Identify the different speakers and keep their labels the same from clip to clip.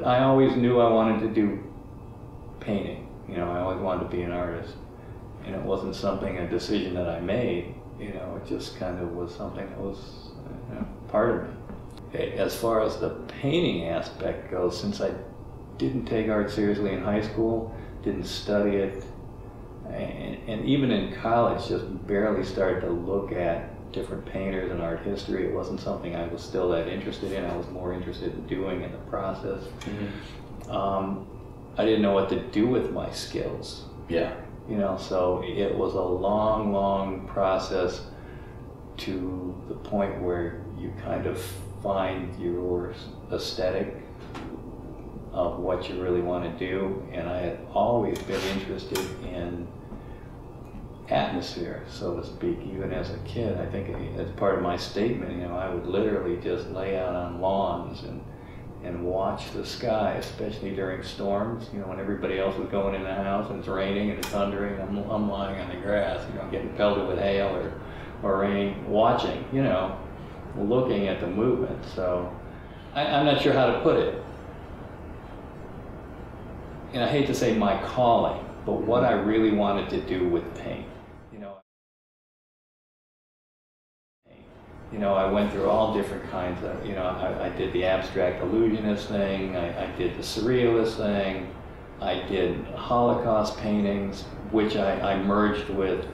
Speaker 1: I always knew I wanted to do painting. You know, I always wanted to be an artist. And it wasn't a decision that I made. You know, it just kind of was something that was part of me. As far as the painting aspect goes, since I didn't take art seriously in high school, didn't study it, and even in college just barely started to look at different painters and art history. It wasn't something I was still that interested in. I was more interested in doing in the process. Mm-hmm. I didn't know what to do with my skills.
Speaker 2: Yeah.
Speaker 1: You know, so it was a long, long process to the point where you kind of find your aesthetic of what you really want to do. And I had always been interested in atmosphere, so to speak, even as a kid. I think as part of my statement, you know, I would literally just lay out on lawns and watch the sky, especially during storms. You know, when everybody else was going in the house and it's raining and it's thundering, I'm lying on the grass, you know, getting pelted with hail or rain, watching, you know, looking at the movement. So I'm not sure how to put it. And I hate to say my calling, but what I really wanted to do with paint. You know, I went through all different kinds of, you know, I did the abstract illusionist thing, I did the surrealist thing, I did Holocaust paintings, which I merged with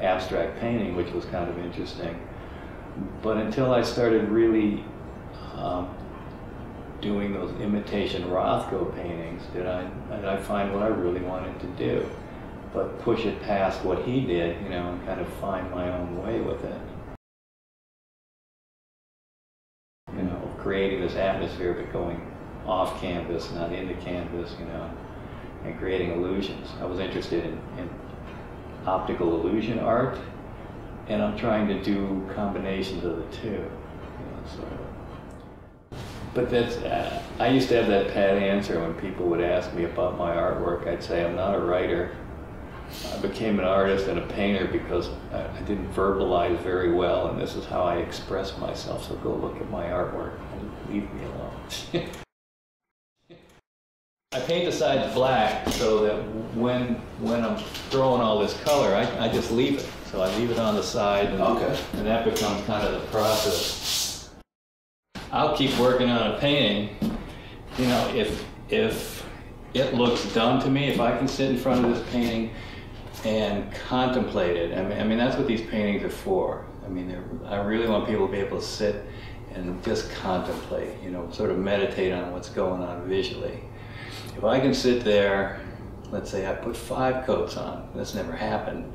Speaker 1: abstract painting, which was kind of interesting. But until I started really doing those imitation Rothko paintings, did I find what I really wanted to do, but push it past what he did, you know, and kind of find my own way with it. You know, creating this atmosphere, but going off canvas, not into canvas, you know, and creating illusions. I was interested in optical illusion art, and I'm trying to do combinations of the two. You know, so. But that's, I used to have that pat answer when people would ask me about my artwork. I'd say I'm not a writer. I became an artist and a painter because I didn't verbalize very well, and this is how I express myself, so go look at my artwork and leave me alone. I paint the sides black so that when I'm throwing all this color, I just leave it. So I leave it on the side, and that becomes kind of the process. I'll keep working on a painting, you know, if it looks done to me, if I can sit in front of this painting and contemplate it. I mean, that's what these paintings are for. I mean, I really want people to be able to sit and just contemplate, you know, sort of meditate on what's going on visually. If I can sit there, let's say I put 5 coats on, that's never happened,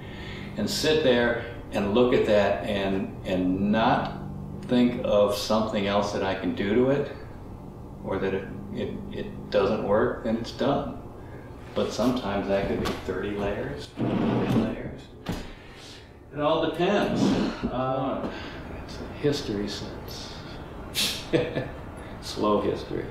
Speaker 1: and sit there and look at that and not think of something else that I can do to it, or that it doesn't work, then it's done. But sometimes that could be 30 layers, 40 layers. It all depends. It's a history sense. Slow history.